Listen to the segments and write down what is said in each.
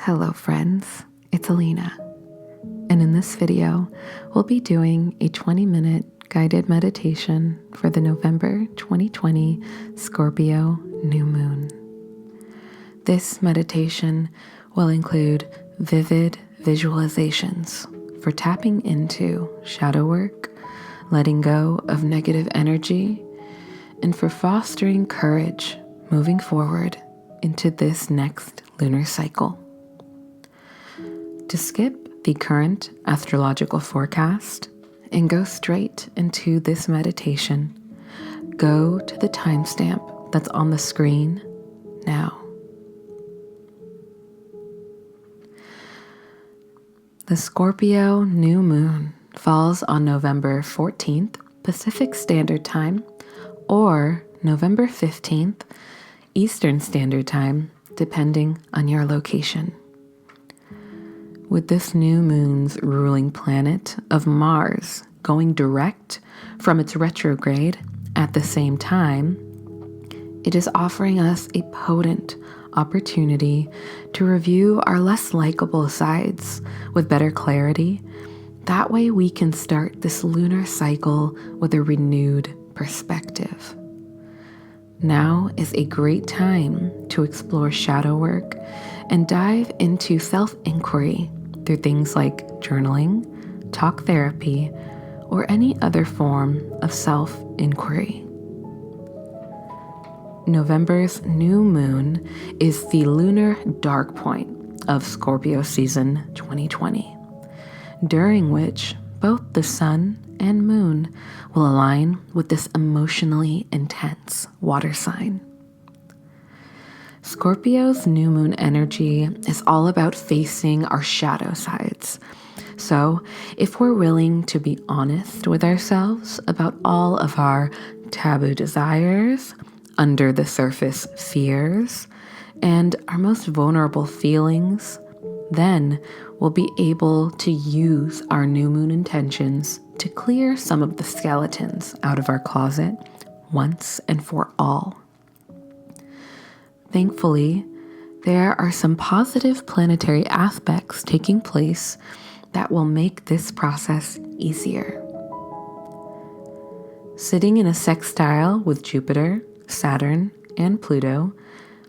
Hello friends, it's Alina, and in this video, we'll be doing a 20-minute guided meditation for the November 2020 Scorpio new moon. This meditation will include vivid visualizations for tapping into shadow work, letting go of negative energy, and for fostering courage moving forward into this next lunar cycle. To skip the current astrological forecast and go straight into this meditation, go to the timestamp that's on the screen now. The Scorpio new moon falls on November 14th Pacific Standard Time or November 15th Eastern Standard Time, depending on your location. With this new moon's ruling planet of Mars going direct from its retrograde at the same time, it is offering us a potent opportunity to review our less likable sides with better clarity. That way we can start this lunar cycle with a renewed perspective. Now is a great time to explore shadow work and dive into self-inquiry through things like journaling, talk therapy, or any other form of self-inquiry. November's new moon is the lunar dark point of Scorpio season 2020, during which both the sun and moon will align with this emotionally intense water sign. Scorpio's new moon energy is all about facing our shadow sides. So, if we're willing to be honest with ourselves about all of our taboo desires, under the surface fears, and our most vulnerable feelings, then we'll be able to use our new moon intentions to clear some of the skeletons out of our closet once and for all. Thankfully, there are some positive planetary aspects taking place that will make this process easier. Sitting in a sextile with Jupiter, Saturn, and Pluto,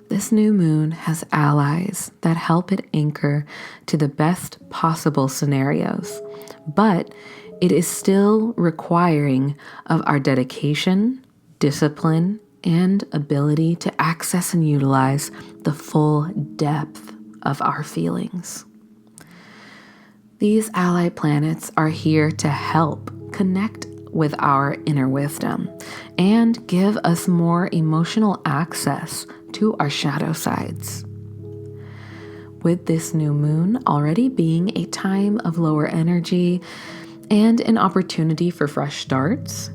this new moon has allies that help it anchor to the best possible scenarios, but it is still requiring of our dedication, discipline, and ability to access and utilize the full depth of our feelings. These ally planets are here to help connect with our inner wisdom and give us more emotional access to our shadow sides. With this new moon already being a time of lower energy and an opportunity for fresh starts,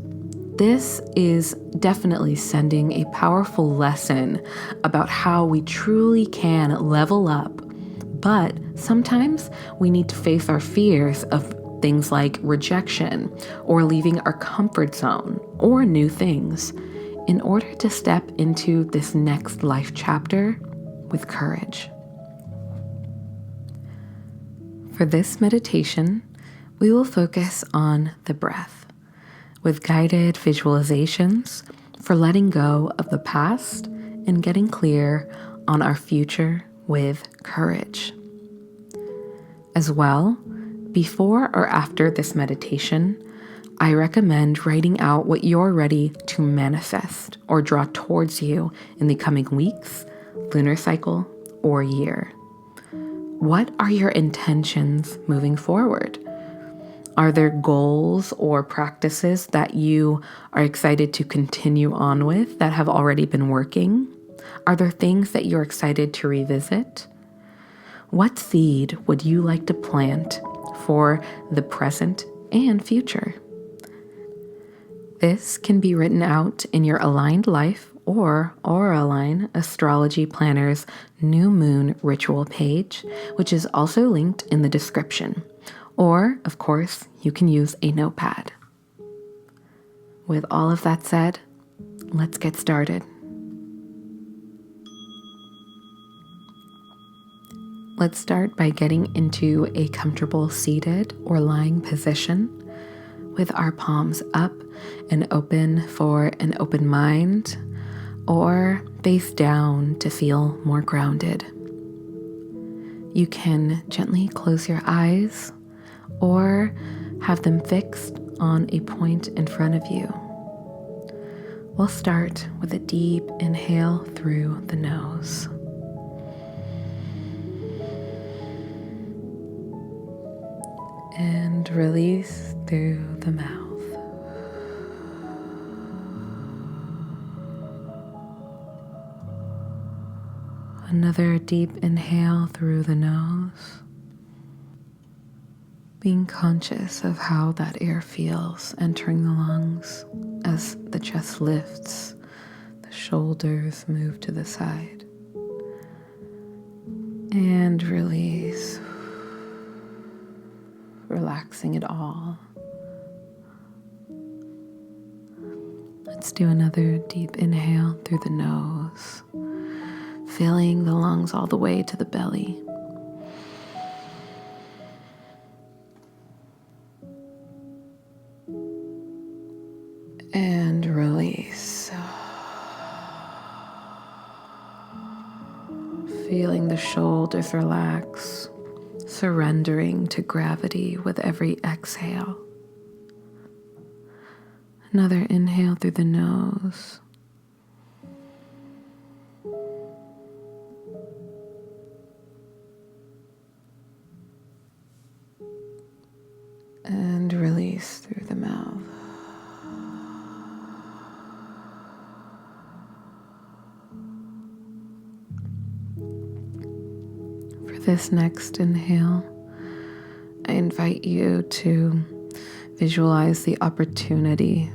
this is definitely sending a powerful lesson about how we truly can level up, but sometimes we need to face our fears of things like rejection or leaving our comfort zone or new things in order to step into this next life chapter with courage. For this meditation, we will focus on the breath with guided visualizations for letting go of the past and getting clear on our future with courage. As well, before or after this meditation, I recommend writing out what you're ready to manifest or draw towards you in the coming weeks, lunar cycle, or year. What are your intentions moving forward? Are there goals or practices that you are excited to continue on with that have already been working? Are there things that you're excited to revisit? What seed would you like to plant for the present and future? This can be written out in your Aligned Life or Auralign Astrology Planner's New Moon Ritual page, which is also linked in the description. Or, of course, you can use a notepad. With all of that said, let's get started. Let's start by getting into a comfortable seated or lying position with our palms up and open for an open mind, or face down to feel more grounded. You can gently close your eyes or have them fixed on a point in front of you. We'll start with a deep inhale through the nose. And release through the mouth. Another deep inhale through the nose, being conscious of how that air feels entering the lungs as the chest lifts, the shoulders move to the side, and release. Relaxing it all. Let's do another deep inhale through the nose, filling the lungs all the way to the belly. And release. Feeling the shoulders relax, surrendering to gravity with every exhale. Another inhale through the nose. And release through the mouth. For this next inhale, I invite you to visualize the opportunity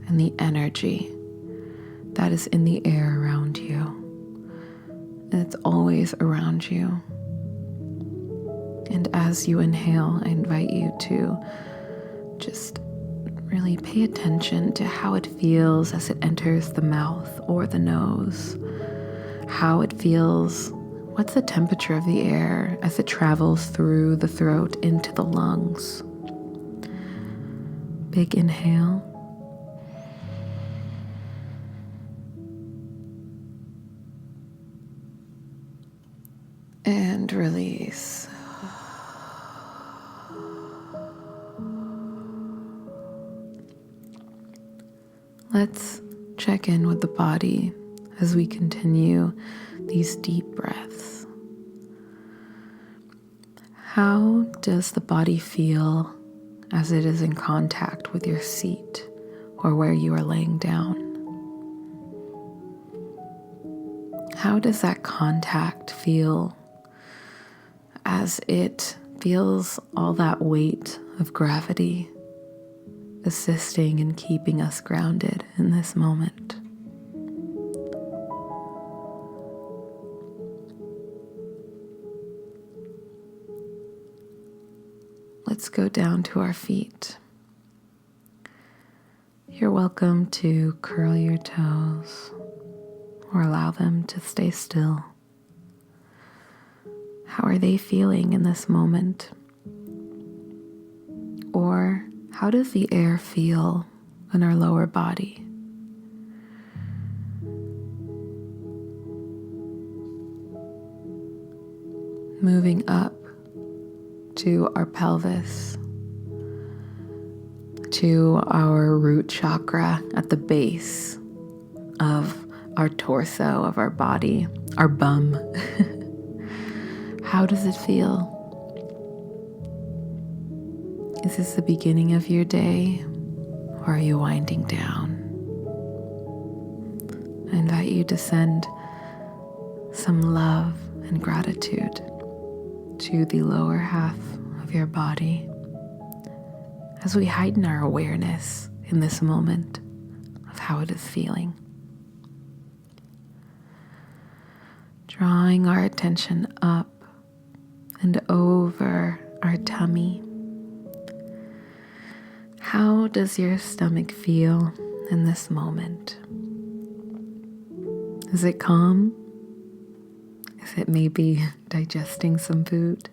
and the energy that is in the air around you. And it's always around you. And as you inhale, I invite you to just really pay attention to how it feels as it enters the mouth or the nose, how it feels. What's the temperature of the air as it travels through the throat into the lungs? Big inhale. And release. Let's check in with the body as we continue these deep breaths. How does the body feel as it is in contact with your seat or where you are laying down? How does that contact feel as it feels all that weight of gravity assisting in keeping us grounded in this moment? Let's go down to our feet. You're welcome to curl your toes or allow them to stay still. How are they feeling in this moment? Or how does the air feel in our lower body? Moving up to our pelvis, to our root chakra at the base of our torso, of our body, our bum. How does it feel? Is this the beginning of your day, or are you winding down? I invite you to send some love and gratitude to the lower half of your body as we heighten our awareness in this moment of how it is feeling. Drawing our attention up and over our tummy. How does your stomach feel in this moment? Is it calm? as it may be digesting some food.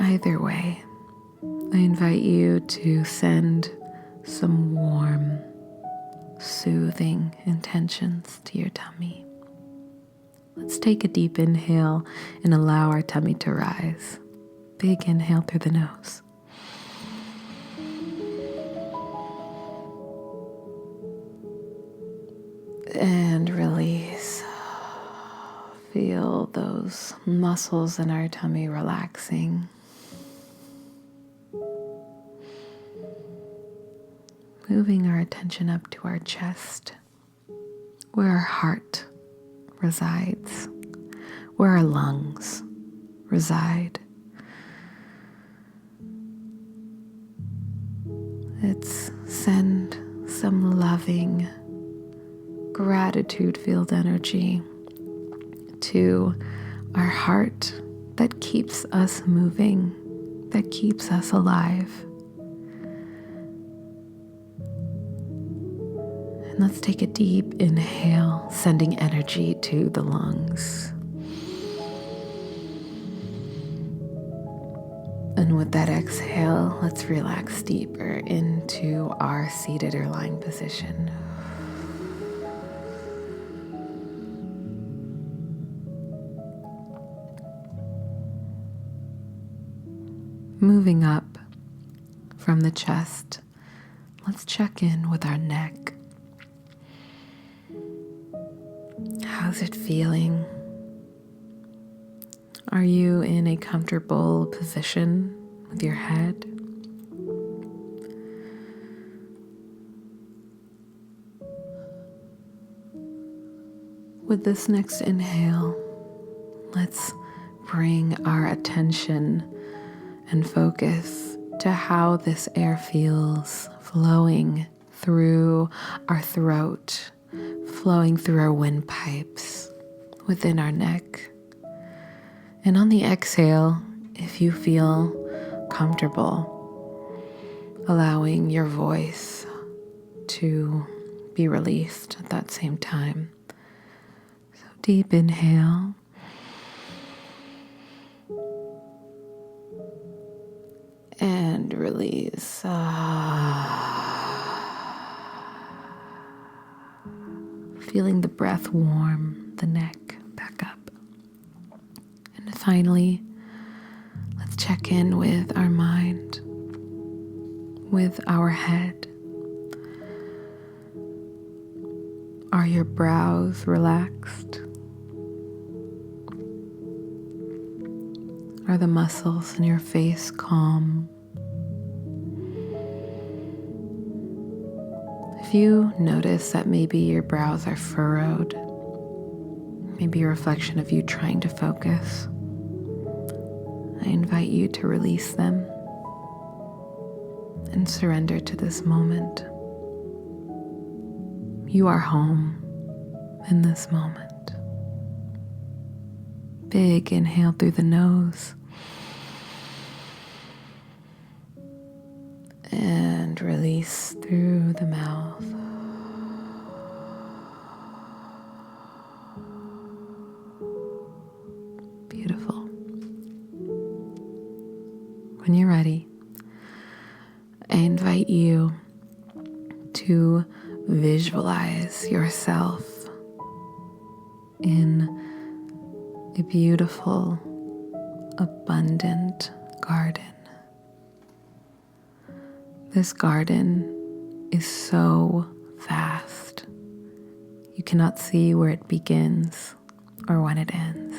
Either way, I invite you to send some warm, soothing intentions to your tummy. Let's take a deep inhale and allow our tummy to rise. Big inhale through the nose. And release. Feel those muscles in our tummy relaxing. Moving our attention up to our chest, where our heart resides, where our lungs reside. Let's send some loving, gratitude-filled energy to our heart that keeps us moving, that keeps us alive. And let's take a deep inhale, sending energy to the lungs. And with that exhale, let's relax deeper into our seated or lying position. Moving up from the chest, let's check in with our neck. How's it feeling? Are you in a comfortable position with your head? With this next inhale, let's bring our attention and focus to how this air feels flowing through our throat, flowing through our windpipes, within our neck. And on the exhale, if you feel comfortable, allowing your voice to be released at that same time. So deep inhale. And release. Feeling the breath warm the neck back up. And finally, let's check in with our mind, with our head. Are your brows relaxed? Are the muscles in your face calm? If you notice that maybe your brows are furrowed, maybe a reflection of you trying to focus, I invite you to release them and surrender to this moment. You are home in this moment. Big inhale through the nose. And release through the mouth. Beautiful. When you're ready, I invite you to visualize yourself in a beautiful, abundant garden. This garden is so vast. You cannot see where it begins or when it ends.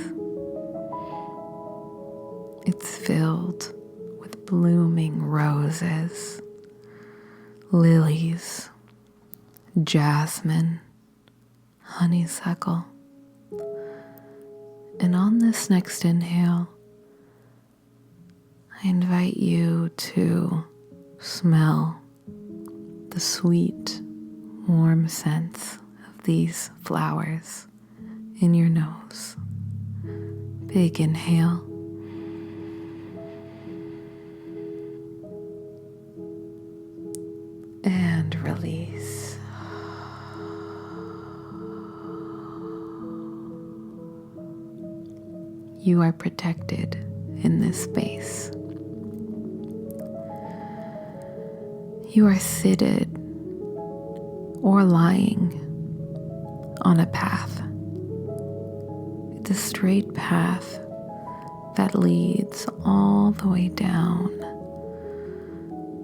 It's filled with blooming roses, lilies, jasmine, honeysuckle. And on this next inhale, I invite you to smell the sweet, warm scents of these flowers in your nose. Big inhale. And release. you are protected in this space. You are seated or lying on a path. It's a straight path that leads all the way down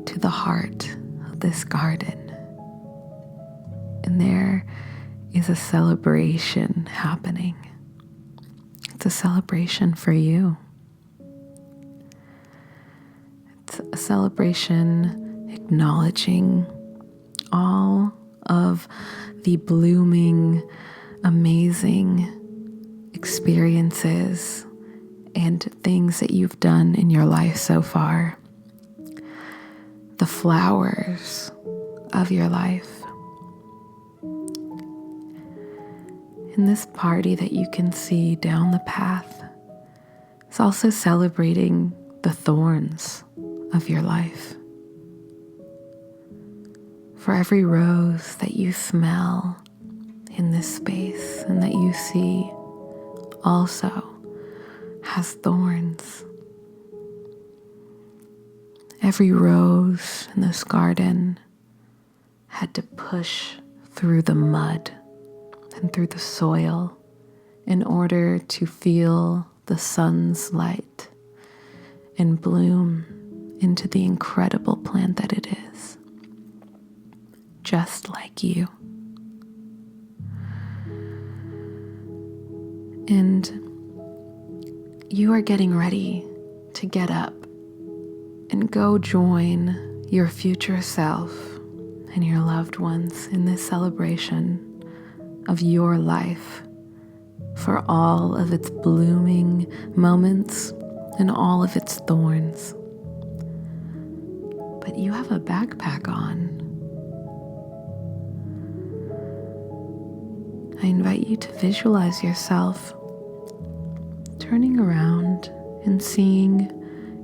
to the heart of this garden. And there is a celebration happening. It's a celebration for you. It's a celebration acknowledging all of the blooming, amazing experiences and things that you've done in your life so far. The flowers of your life. And this party that you can see down the path is also celebrating the thorns of your life. For every rose that you smell in this space and that you see also has thorns. Every rose in this garden had to push through the mud and through the soil in order to feel the sun's light and bloom into the incredible plant that it is. Just like you. And you are getting ready to get up and go join your future self and your loved ones in this celebration of your life for all of its blooming moments and all of its thorns. But you have a backpack on. I invite you to visualize yourself turning around and seeing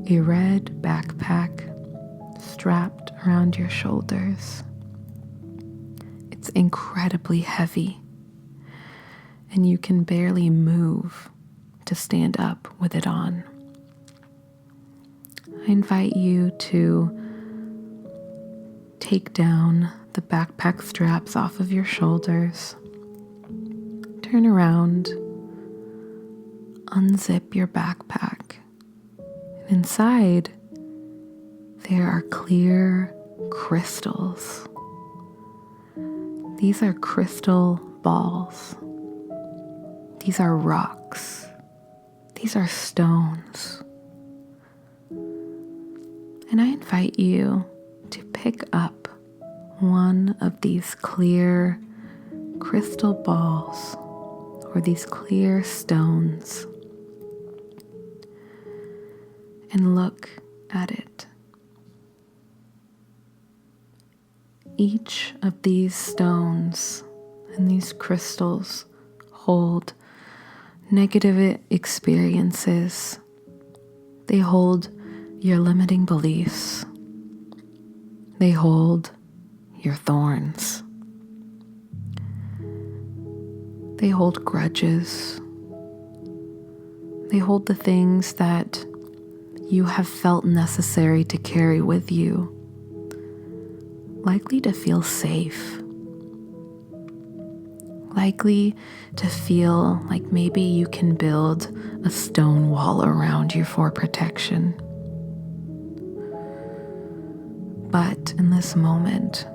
a red backpack strapped around your shoulders. It's incredibly heavy, and you can barely move to stand up with it on. I invite you to take down the backpack straps off of your shoulders. Turn around, unzip your backpack, and inside there are clear crystals. These are crystal balls. These are rocks. These are stones. And I invite you to pick up one of these clear crystal balls or these clear stones and look at it. Each of these stones and these crystals hold negative experiences. They hold your limiting beliefs. They hold your thorns. They hold grudges. They hold the things that you have felt necessary to carry with you, likely to feel safe, likely to feel like maybe you can build a stone wall around you for protection. But in this moment,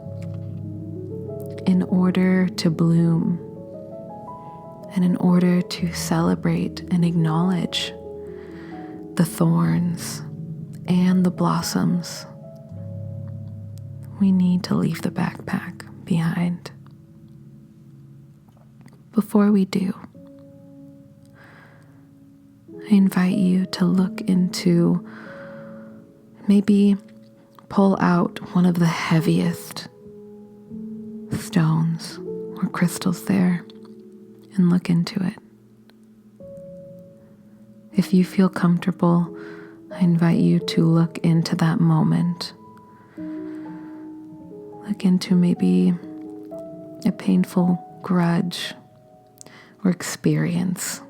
in order to bloom, and in order to celebrate and acknowledge the thorns and the blossoms, we need to leave the backpack behind. Before we do, I invite you to look into, maybe pull out one of the heaviest stones or crystals there and look into it. If you feel comfortable, I invite you to look into that moment. Look into maybe a painful grudge or experience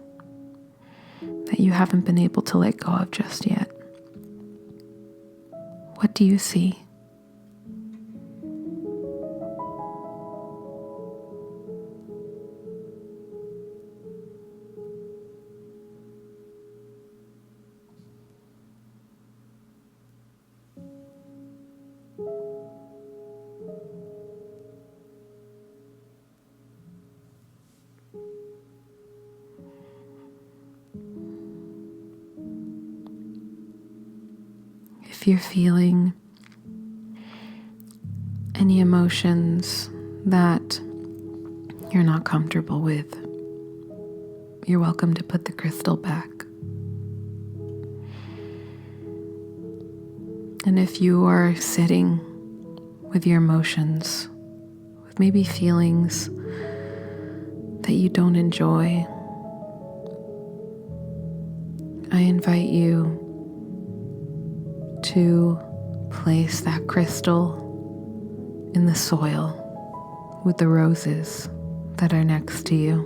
that that you haven't been able to let go of just yet? What do you see? If you're feeling any emotions that you're not comfortable with, you're welcome to put the crystal back. And if you are sitting with your emotions, with maybe feelings that you don't enjoy, I invite you to place that crystal in the soil with the roses that are next to you,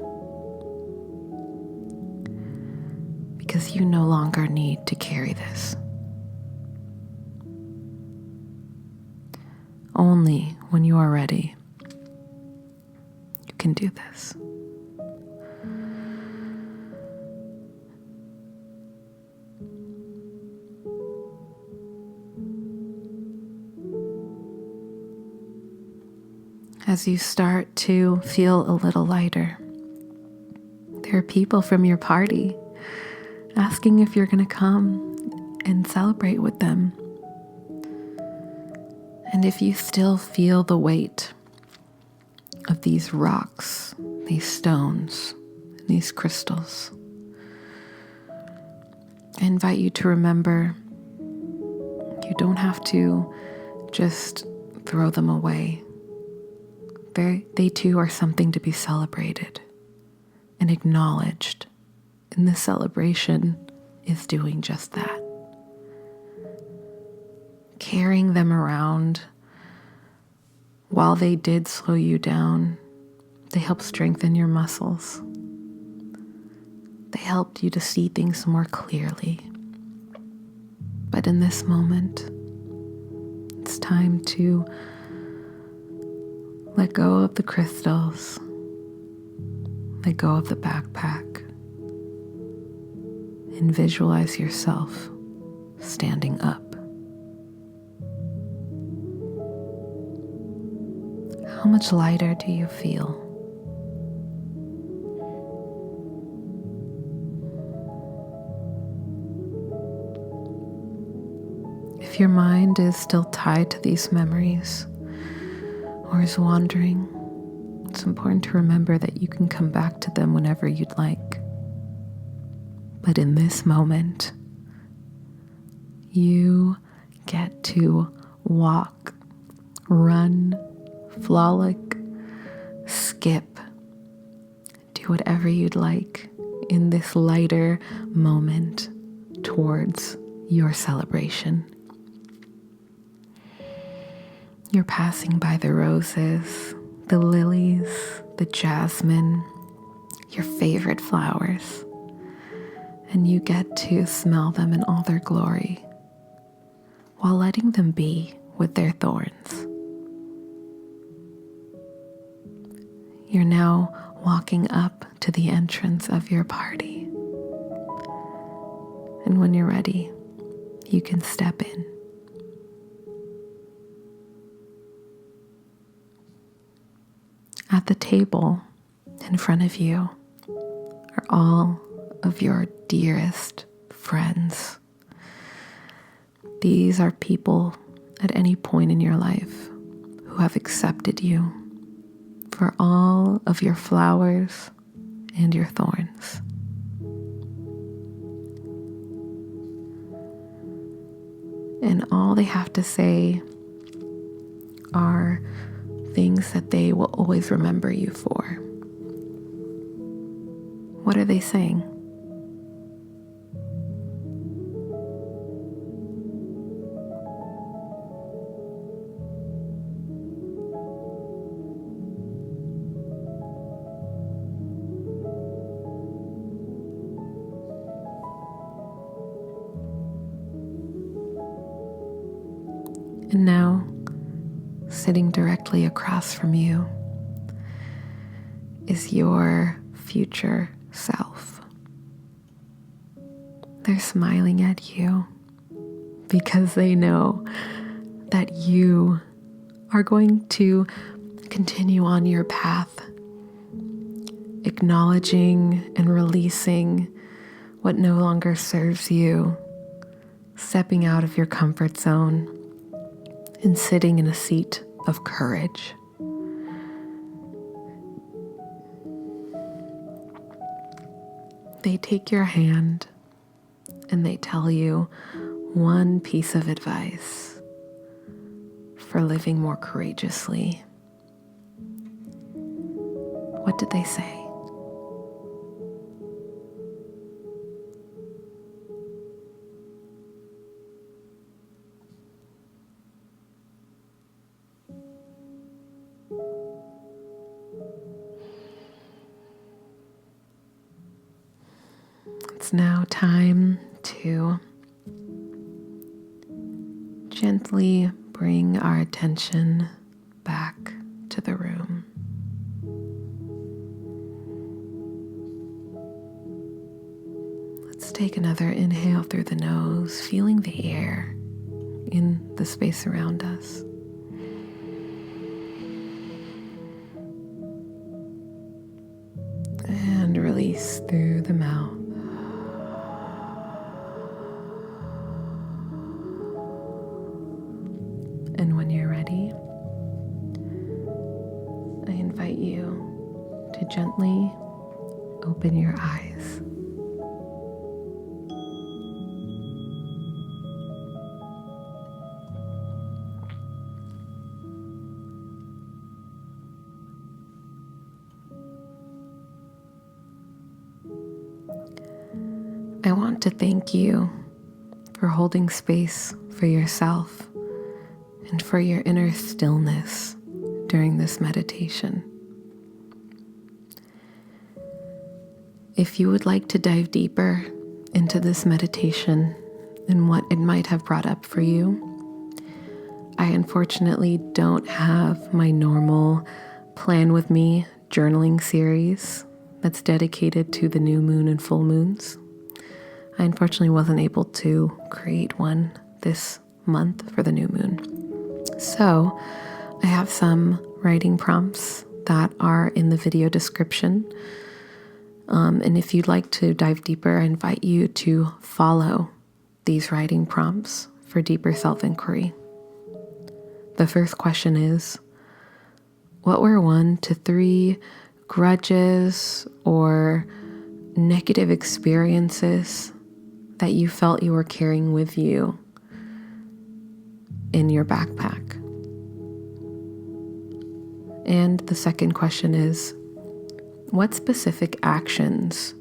because you no longer need to carry this. Only when you are ready, you can do this. As you start to feel a little lighter, there are people from your party asking if you're going to come and celebrate with them. And if you still feel the weight of these rocks, these stones, these crystals, I invite you to remember you don't have to just throw them away. They too are something to be celebrated and acknowledged, and this celebration is doing just that. Carrying them around, while they did slow you down, they help strengthen your muscles. They helped you to see things more clearly. But in this moment, it's time to let go of the crystals, let go of the backpack, and visualize yourself standing up. How much lighter do you feel? If your mind is still tied to these memories or is wandering, it's important to remember that you can come back to them whenever you'd like. But in this moment, you get to walk, run, frolic, skip, do whatever you'd like in this lighter moment towards your celebration. You're passing by the roses, the lilies, the jasmine, your favorite flowers, and you get to smell them in all their glory while letting them be with their thorns. You're now walking up to the entrance of your party, and when you're ready, you can step in. At the table in front of you are all of your dearest friends. These are people at any point in your life who have accepted you for all of your flowers and your thorns. And all they have to say are things that they will always remember you for. What are they saying? And now, sitting directly across from you is your future self. They're smiling at you because they know that you are going to continue on your path, acknowledging and releasing what no longer serves you, stepping out of your comfort zone and sitting in a seat of courage. They take your hand and they tell you one piece of advice for living more courageously. What did they say? It's now time to gently bring our attention back to the room. Let's take another inhale through the nose, feeling the air in the space around us. And release through the mouth. And when you're ready, I invite you to gently open your eyes. I want to thank you for holding space for yourself and for your inner stillness during this meditation. If you would like to dive deeper into this meditation and what it might have brought up for you, I unfortunately don't have my normal Plan With Me journaling series that's dedicated to the new moon and full moons. I unfortunately wasn't able to create one this month for the new moon. So I have some writing prompts that are in the video description. And if you'd like to dive deeper, I invite you to follow these writing prompts for deeper self-inquiry. The first question is, what were 1 to 3 grudges or negative experiences that you felt you were carrying with you in your backpack? And the second question is, what specific actions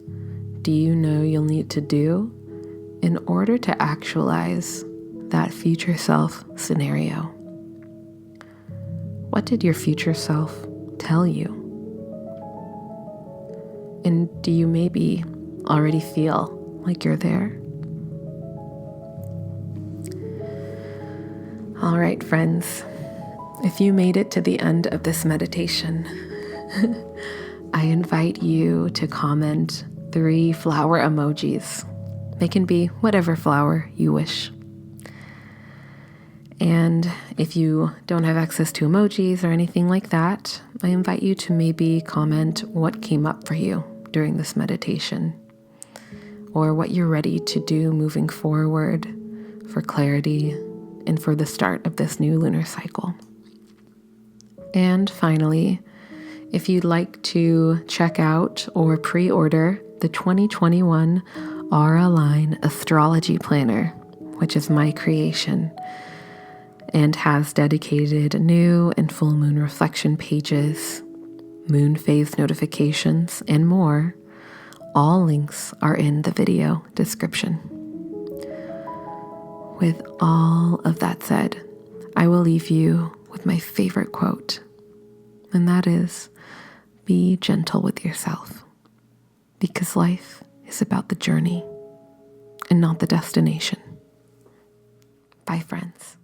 do you know you'll need to do in order to actualize that future self scenario? What did your future self tell you? And do you maybe already feel like you're there? All right, friends, if you made it to the end of this meditation, I invite you to comment 3 flower emojis. They can be whatever flower you wish. And if you don't have access to emojis or anything like that, I invite you to maybe comment what came up for you during this meditation, or what you're ready to do moving forward for clarity and for the start of this new lunar cycle. And finally, if you'd like to check out or pre-order the 2021 Auralign Astrology Planner, which is my creation, and has dedicated new and full moon reflection pages, moon phase notifications, and more, all links are in the video description. With all of that said, I will leave you with my favorite quote, and that is, be gentle with yourself, because life is about the journey and not the destination. Bye, friends.